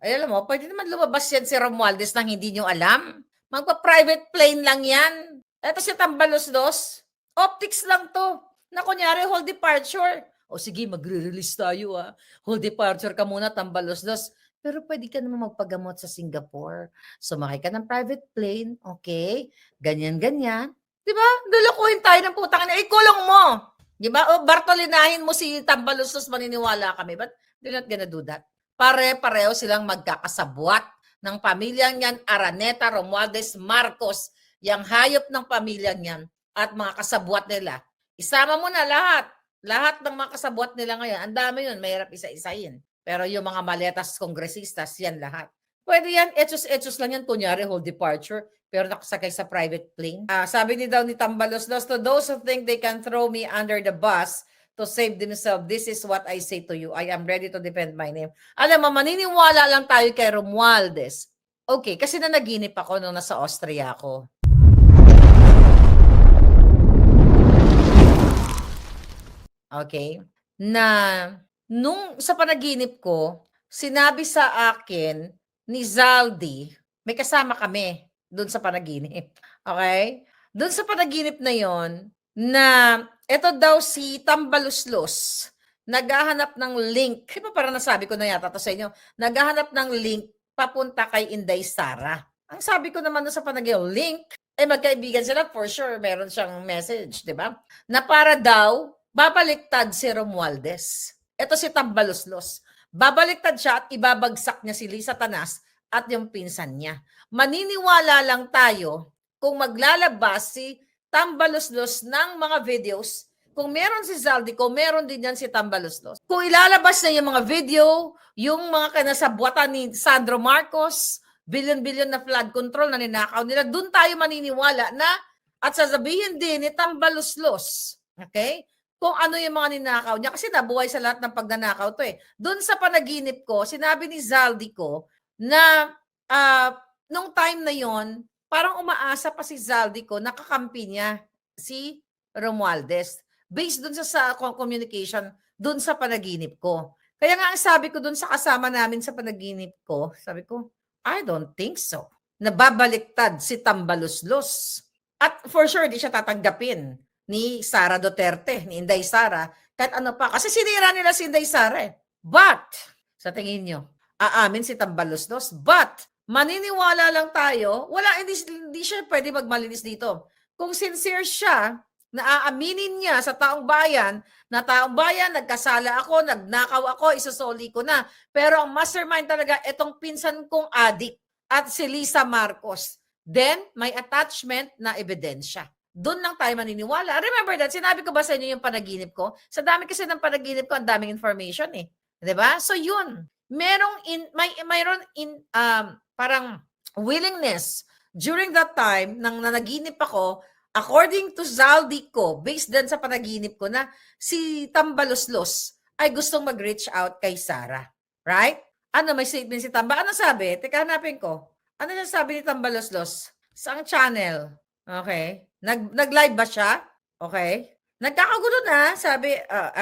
Ay, alam mo, pwede naman lumabas yan si Romualdez nang hindi nyo alam. Magpa-private plane lang yan. Eto si Tambaloslos, optics lang to. Na kunyari, whole departure. O sige, magre-release tayo Whole departure ka muna, Tambaloslos. Pero pwede ka naman magpagamot sa Singapore. Sumakay ka ng private plane, okay? Ganyan-ganyan. Diba? Dalakuhin tayo ng putang ina. Ikulong mo! Diba? O Bartolinahin mo si Tambaloslos, maniniwala kami. But they're not gonna do that. Pare-pareho silang magkakasabwat ng pamilyang yan, Araneta, Romualdez, Marcos, yung hayop ng pamilyang yan at mga kasabwat nila. Isama mo na lahat. Lahat ng mga kasabwat nila ngayon. Ang dami yun, mahirap isa-isahin. Pero yung mga maletas kongresistas, yan lahat. Pwede yan, etsos-etsos lang yan, kunyari whole departure, pero nakasakay sa private plane. Sabi ni daw ni Tambaloslos, to those who think they can throw me under the bus, to save themselves, this is what I say to you. I am ready to defend my name. Alam mo, maniniwala lang tayo kay Romualdez. Okay, kasi nanaginip ako nung nasa Austria ako. Okay? Na nung sa panaginip ko, sinabi sa akin ni Zaldi, may kasama kami doon sa panaginip. Okay? Doon sa panaginip na yon na ito daw si Tambaloslos, naghahanap ng link. Di ba parang nasabi ko na yata to sa inyo? Naghahanap ng link papunta kay Inday Sara. Ang sabi ko naman sa panaginip, link, magkaibigan sila, for sure, meron siyang message, di ba? Na para daw, babaliktad si Romualdez. Ito si Tambaloslos. Babaliktad siya at ibabagsak niya si Lisa Tanas at yung pinsan niya. Maniniwala lang tayo kung maglalabas si Tambaloslos ng mga videos. Kung meron si Zaldico, meron din yan si Tambaloslos. Kung ilalabas na yung mga video, yung mga kinasabwatan ni Sandro Marcos, billion-billion na flood control na ninakaw nila, dun tayo maniniwala na at sasabihin din ni Tambaloslos, okay? Kung ano yung mga ninakaw niya. Kasi nabuhay sa lahat ng pagnanakaw to eh. Doon sa panaginip ko, sinabi ni Zaldico na nung time na yon parang umaasa pa si Zaldico, nakakampi niya si Romualdez. Based doon sa communication, doon sa panaginip ko. Kaya nga ang sabi ko doon sa kasama namin sa panaginip ko, sabi ko, I don't think so. Nababaliktad si Tambaloslos. At for sure, di siya tatanggapin ni Sara Duterte, ni Inday Sara, kahit ano pa. Kasi sinira nila si Inday Sara eh. But, sa tingin nyo, aamin si Tambaloslos, but, maniniwala lang tayo, hindi siya pwede magmalinis dito. Kung sincere siya, na aaminin niya sa taong bayan, na taong bayan, nagkasala ako, nagnakaw ako, isosoli ko na. Pero ang mastermind talaga, itong pinsan kong adik at si Lisa Marcos. Then, may attachment na ebidensya. Doon lang tayo maniniwala. Remember that, sinabi ko ba sa inyo yung panaginip ko? Sa dami kasi ng panaginip ko, ang daming information eh. 'Di ba? So yun, mayroon parang willingness during that time nang nanaginip ako, according to Zaldico, based din sa panaginip ko na si Tambaloslos ay gustong mag-reach out kay Sara. Right? Ano, may statement si Tamba? Ano sabi? Teka, hanapin ko. Ano yung sabi ni Tambaloslos? Saang channel? Okay. Nag-live ba siya? Okay. Nagkakagulo na. Sabi,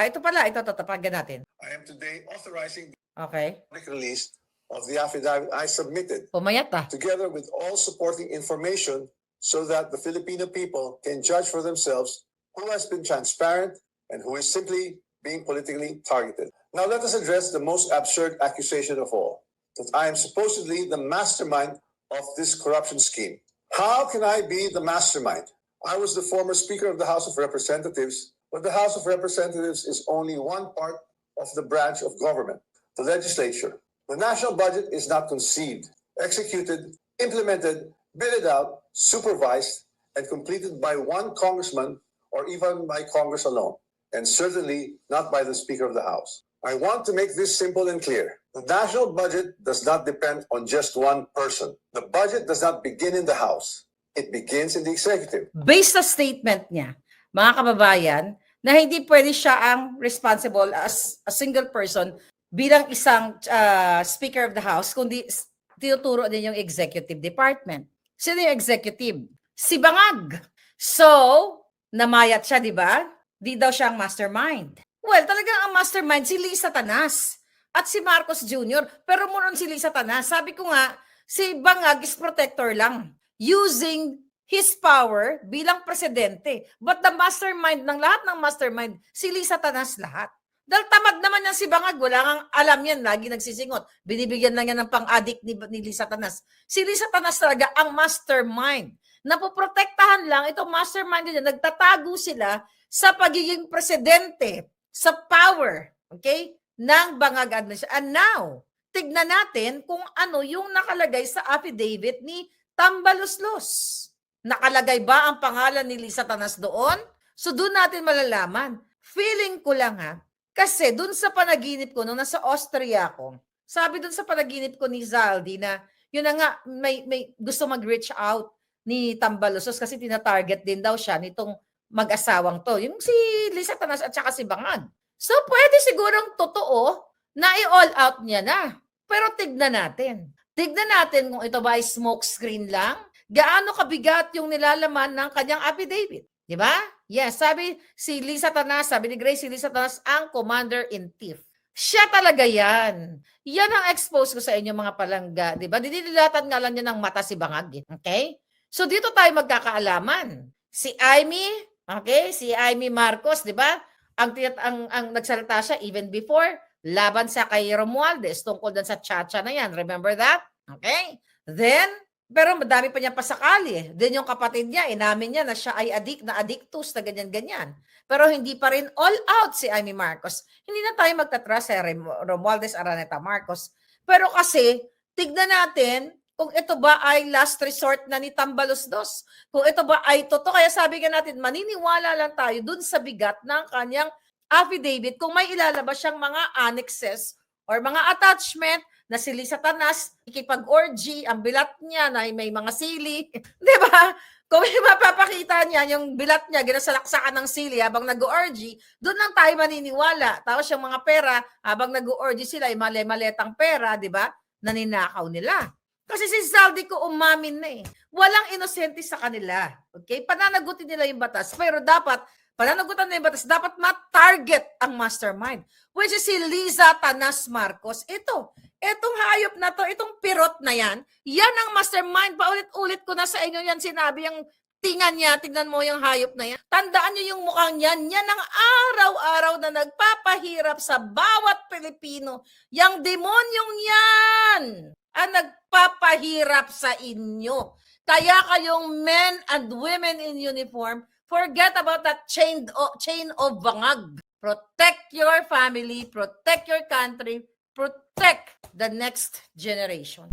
ito pala. Ito, papagyan natin. I am today authorizing Okay. the release of the affidavit I submitted, Pumayat together with all supporting information, so that the Filipino people can judge for themselves who has been transparent and who is simply being politically targeted. Now let us address the most absurd accusation of all, that I am supposedly the mastermind of this corruption scheme. How can I be the mastermind? I was the former Speaker of the House of Representatives, but the House of Representatives is only one part of the branch of government, the legislature. The national budget is not conceived, executed, implemented, bidded out, supervised, and completed by one congressman or even by Congress alone, and certainly not by the Speaker of the House. I want to make this simple and clear. The national budget does not depend on just one person. The budget does not begin in the House. It begins in the executive. Based sa statement niya, mga kababayan, na hindi pwede siya ang responsible as a single person bilang isang Speaker of the House, kundi tinuturo din yung executive department. Sino yung executive? Si Bangag. So, namayat siya, di ba? Di daw siya ang mastermind. Well, talagang ang mastermind si Lisa Tanas. at si Marcos Jr. Pero muron si Lisa Tanas. Sabi ko nga, si Bangag is protector lang. Using his power bilang presidente. But the mastermind ng lahat ng mastermind, si Lisa Tanas lahat. Dahil tamad naman yan si Bangag, wala kang alam yan, lagi nagsisingot. Binibigyan lang yan ng pang-addict ni Lisa Tanas. Si Lisa Tanas talaga ang mastermind. Napoprotektahan lang, itong mastermind nila, nagtatago sila sa pagiging presidente, sa power, okay, ng Bangag administration. And now, tignan natin kung ano yung nakalagay sa affidavit ni Tambaloslos. Nakalagay ba ang pangalan ni Lisa Tanas doon? So doon natin malalaman. Feeling ko lang kasi doon sa panaginip ko, nung nasa Austria ako, sabi doon sa panaginip ko ni Zaldi na yun na nga, may gusto mag-reach out ni Tambaloslos kasi tina-target din daw siya nitong mag-asawang to. Yung si Lisa Tanas at saka si Bangag. So pwede sigurong totoo na i-all out niya na. Pero tignan natin. Tignan natin kung ito ba ay smoke screen lang. Gaano kabigat yung nilalaman ng kanyang affidavit. Di ba? Yes, sabi si Lisa Tanas, sabi ni Grace, si Lisa Tanas ang commander-in-chief. Siya talaga yan. Yan ang expose ko sa inyo mga palangga. Di ba? Dinilatan nga lang niya ng mata si Bangag. Okay? So dito tayo magkakaalaman. Si Amy, okay? Si Amy Marcos, di ba? Ang nagsalita siya even before, laban sa kay Romualdez tungkol din sa Chacha na yan. Remember that? Okay? Then, pero madami pa niya pasakali. Then yung kapatid niya, inamin niya na siya ay addictus na ganyan-ganyan. Pero hindi pa rin all out si Amy Marcos. Hindi na tayo magtatrust sa Romualdez Araneta Marcos. Pero kasi, tignan natin kung ito ba ay last resort na ni Tambaloslos. Kung ito ba ay totoo. Kaya sabi nga natin, maniniwala lang tayo dun sa bigat ng kanyang affidavit kung may ilalabas siyang mga annexes or mga attachment na si Lisa Tanas, ikipag-orgy, ang bilat niya na may mga sili. Di ba? Kung may mapapakita niya, yung bilat niya, ginasalaksakan ng sili habang nag-orgy, doon lang tayo maniniwala. Tapos yung mga pera, habang nag-orgy sila, ay mali-maletang pera, di ba? Naninakaw nila. Kasi si Zaldi ko umamin na eh. Walang inosente sa kanila. Okay? Pananagutin nila yung batas. Pero dapat, pananagutan na yung batas, dapat ma-target ang mastermind. Which is si Lisa Tanas Marcos. Itong hayop na to, itong pirot na yan, yan ang mastermind. Paulit-ulit ko na sa inyo yan sinabi, yung tingnan mo yung hayop na yan. Tandaan nyo yung mukhang yan. Yan ang araw-araw na nagpapahirap sa bawat Pilipino. Yang demonyong yan ang nagpapahirap sa inyo. Kaya kayong men and women in uniform, forget about that chain of bangag. Protect your family, protect your country, protect the next generation.